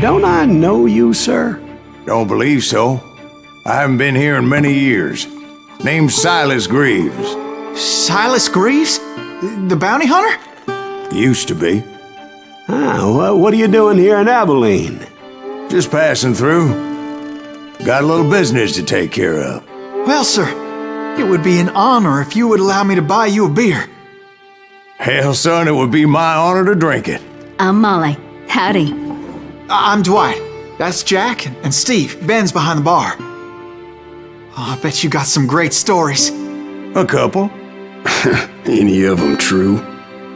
don't I know you, sir? Don't believe so. I haven't been here in many years. Name's Silas Greaves. Silas Greaves? The bounty hunter? Used to be. Well, what are you doing here in Abilene? Just passing through. Got a little business to take care of. Well, sir, it would be an honor if you would allow me to buy you a beer. Hell, son, it would be my honor to drink it. I'm Molly. Howdy. I'm Dwight. That's Jack and Steve. Ben's behind the bar. Oh, I bet you got some great stories. A couple. Any of them true?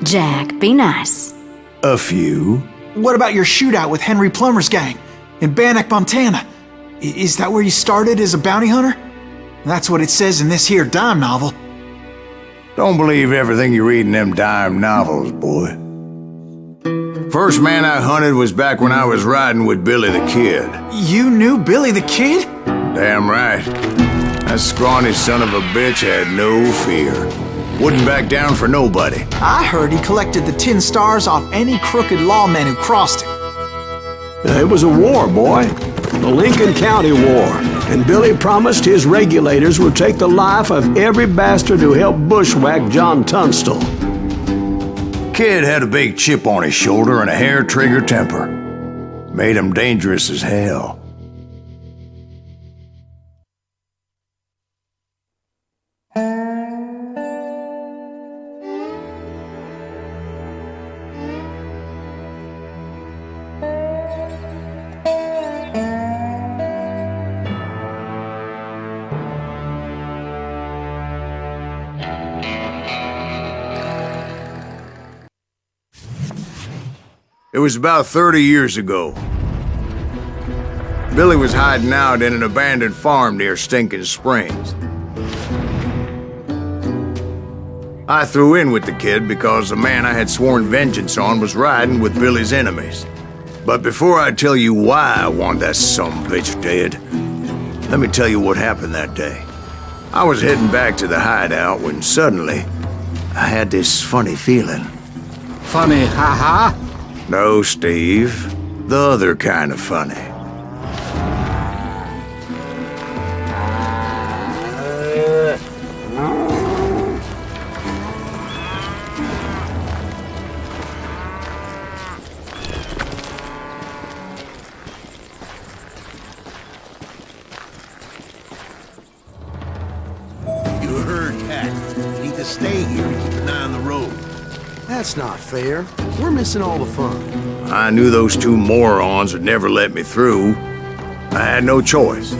Jack, be nice. A few. What about your shootout with Henry Plummer's gang in Bannock, Montana? Is that where you started as a bounty hunter? That's what it says in this here dime novel. Don't believe everything you read in them dime novels, boy. First man I hunted was back when I was riding with Billy the Kid. You knew Billy the Kid? Damn right. That scrawny son of a bitch had no fear. Wouldn't back down for nobody. I heard he collected the 10 stars off any crooked lawman who crossed him. It was a war, boy. The Lincoln County War. And Billy promised his regulators would take the life of every bastard who helped bushwhack John Tunstall. Kid had a big chip on his shoulder and a hair-trigger temper. Made him dangerous as hell. It was about 30 years ago. Billy was hiding out in an abandoned farm near Stинkin-Spрингs. I threw in with the kid because the man I had sworn vengeance on was riding with Billy's enemies. But before I tell you why I want that sumbitch dead, let me tell you what happened that day. I was heading back to the hideout when suddenly I had this funny feeling. Funny, haha? No, Steve. The other kind of funny. You heard, Pat. You need to stay here and keep an eye on the road. That's not fair. We're missing all the fun. I knew those two morons would never let me through. I had no choice.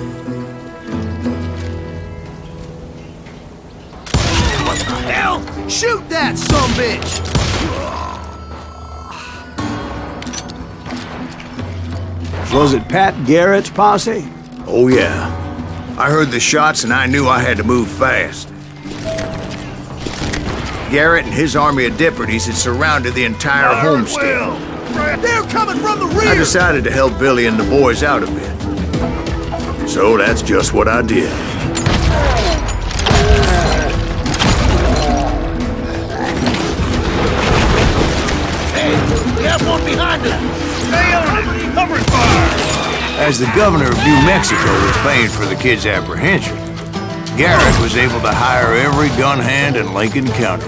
What the hell? Shoot that sumbitch! Was it Pat Garrett's posse? Oh yeah. I heard the shots and I knew I had to move fast. Garrett and his army of deputies had surrounded the entire homestead. They're coming from the rear! I decided to help Billy and the boys out a bit. So that's just what I did. Hey, we have one behind us! Stay on it! Cover fire! As the governor of New Mexico was paying for the kid's apprehension, Garrett was able to hire every gun hand in Lincoln County.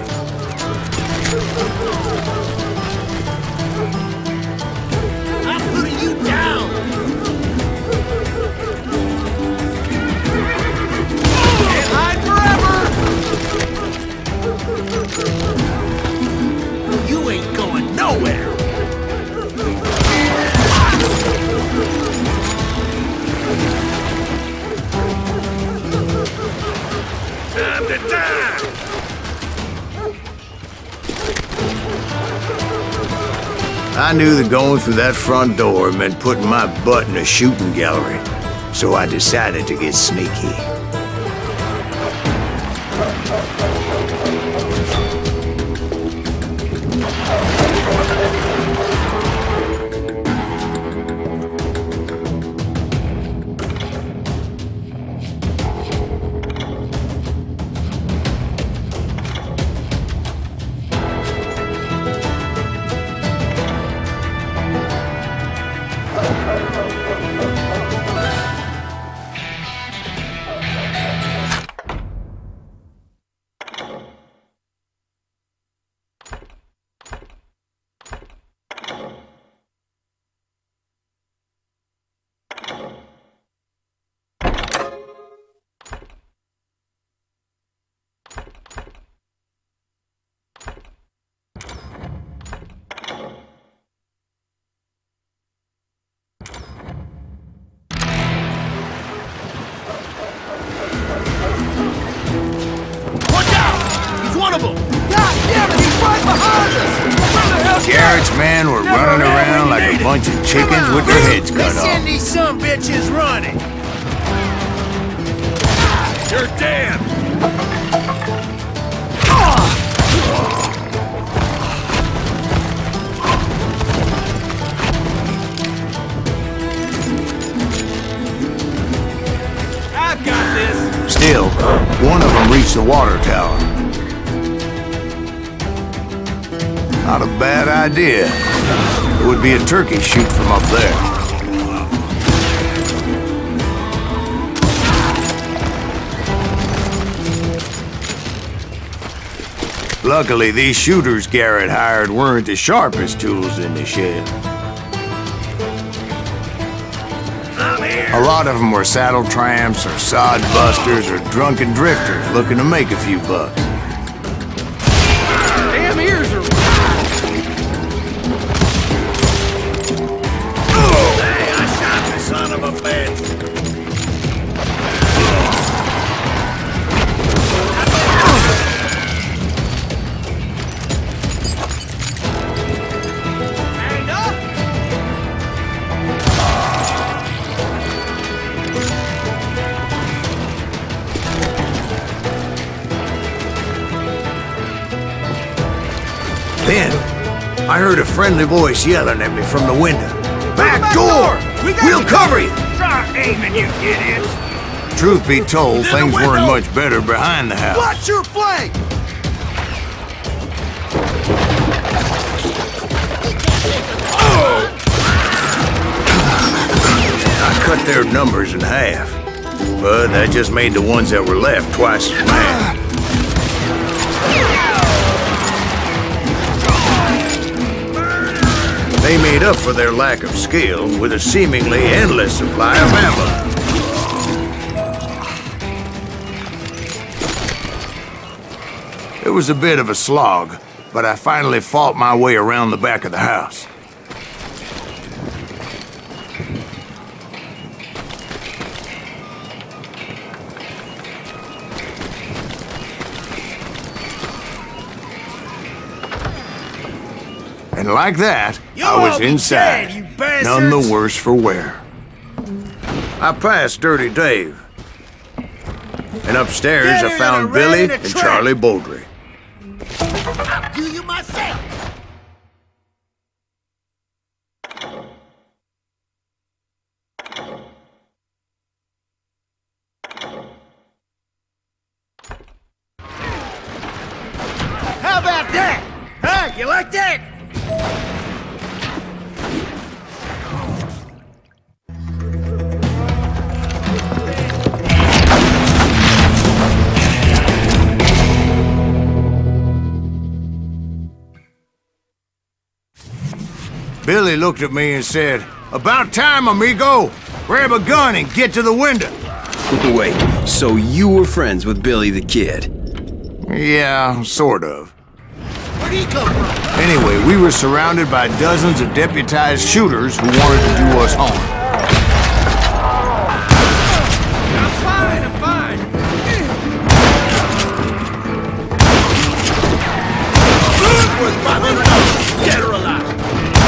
I'm putting you down! Can't hide forever! You ain't going nowhere! Time to die! I knew that going through that front door meant putting my butt in a shooting gallery, so I decided to get sneaky. trouble! God damn it, he's right behind us! Where the hell's Garrett's men were running around like a bunch of chickens with their heads cut Let's send off. these some bitches running! You're damned! I've got this! Still, one of them reached the water tower. Not a bad idea. It would be a turkey shoot from up there. Luckily, these shooters Garrett hired weren't the sharpest tools in the shed. A lot of them were saddle tramps or sod busters or drunken drifters looking to make a few bucks. Damn ears are... Hey, I shot the son of a bitch! Then, I heard a friendly voice yelling at me from the window. Back door! We'll cover you! Try aiming, you idiots! Truth be told, In the things weren't window! much better behind the house. Watch your flank! I cut their numbers in half. But that just made the ones that were left twice as mad. They made up for their lack of skill with a seemingly endless supply of ammo. It was a bit of a slog, but I finally fought my way around the back of the house. And like that, I was inside, none the worse for wear. I passed Dirty Dave. And upstairs I found Billy and Charlie Bowdry. I'll do you myself! How about that? Huh? You like that? Billy looked at me and said, "About time, amigo! Grab a gun and get to the window." Wait, so you were friends with Billy the Kid? Yeah, sort of. Where'd he come from? Anyway, we were surrounded by dozens of deputized shooters who wanted to do us harm. I'm fine, I'm fine. Worth $500. Dead or alive.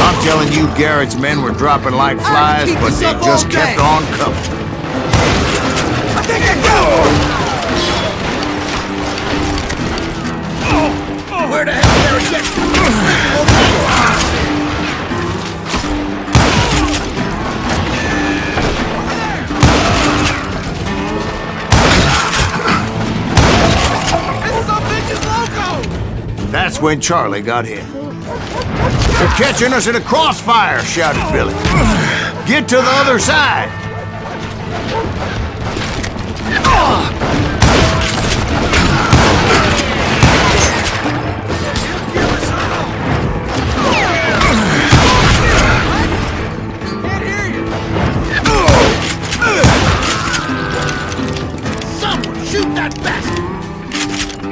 I'm telling you, Garrett's men were dropping like flies, keep but this they up just all kept day. on coming. I think I got one. Where the hell did I get This some bitch is loco! That's when Charlie got hit. "They're catching us in a crossfire," shouted Billy. "Get to the other side!" Can't hear you. Someone shoot that bastard!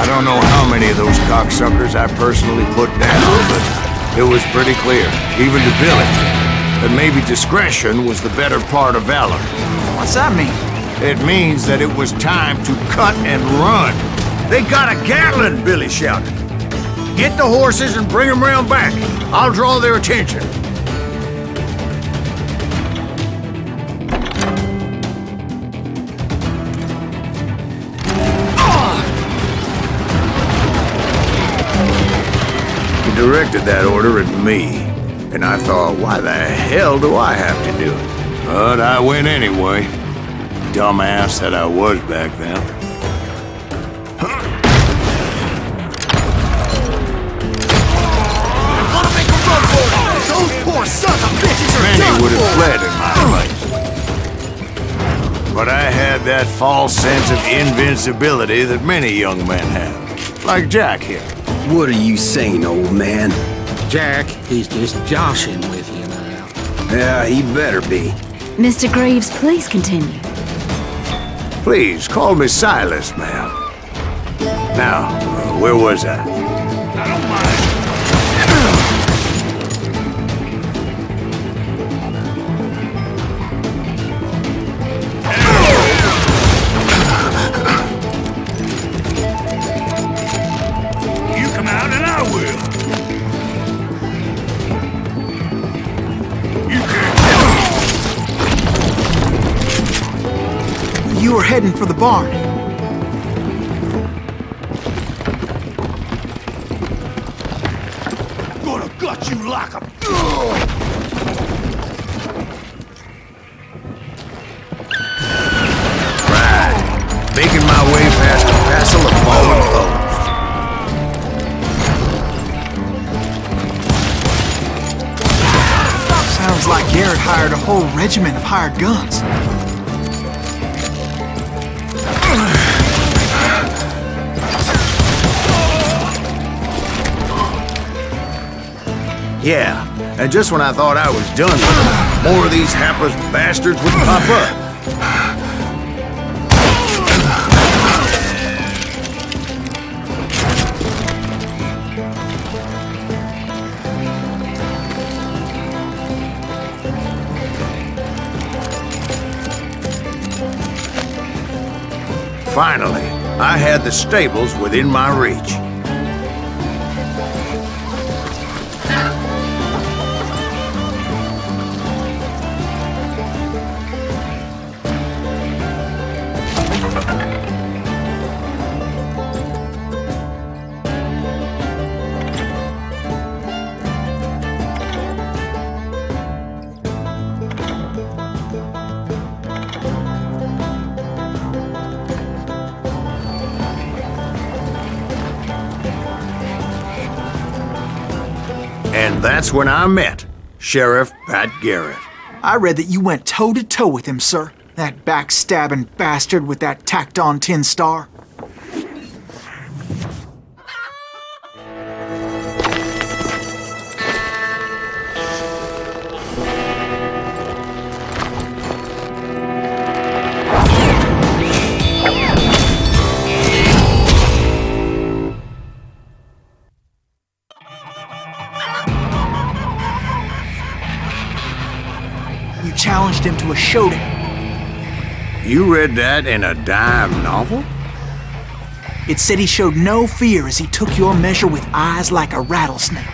I don't know how many of those cocksuckers I personally put down, but it was pretty clear, even to Billy. that maybe discretion was the better part of valor. What's that mean? It means that it was time to cut and run. They got a Gatling, Billy shouted. Get the horses and bring them round back. I'll draw their attention. He directed that order at me, and I thought, why the hell do I have to do it? But I went anyway. Dumbass that I was back then. Those poor sons of bitches are Many done would have for. fled in my place. But I had that false sense of invincibility that many young men have. Like Jack here. What are you saying, old man? Jack, he's just joshing with you now. Yeah, he better be. Mr. Greaves, please continue. Please, call me Silas, ma'am. Now, where was I? I don't mind. You come out and I will. You can't. You were heading for the barn. Gonna gut you like a... Right. Making my way past the castle of fallen foes. Sounds like Garrett hired a whole regiment of hired guns. Yeah, and just when I thought I was done with them, more of these hapless bastards would pop up. Finally, I had the stables within my reach. And that's when I met Sheriff Pat Garrett. I read that you went toe-to-toe with him, sir. That backstabbing bastard with that tacked-on tin star. You challenged him to a showdown. You read that in a dime novel? It said he showed no fear as he took your measure with eyes like a rattlesnake.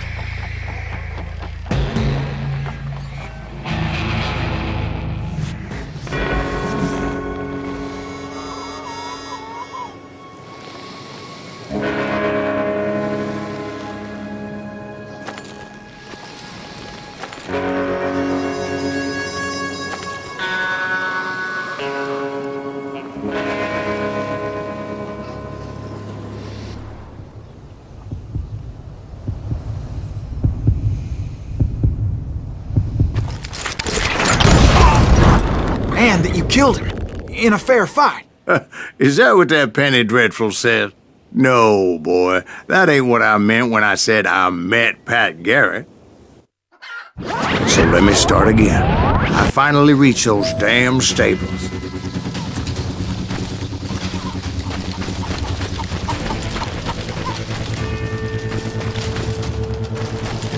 And that you killed him in a fair fight. Is that what that penny dreadful says? No, boy. That ain't what I meant when I said I met Pat Garrett. So let me start again. I finally reached those damn stables.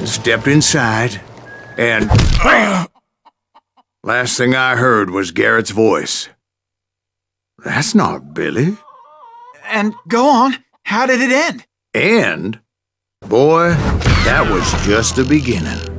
Stepped inside, and... Last thing I heard was Garrett's voice. That's not Billy. And go on, how did it end? And, boy, that was just the beginning.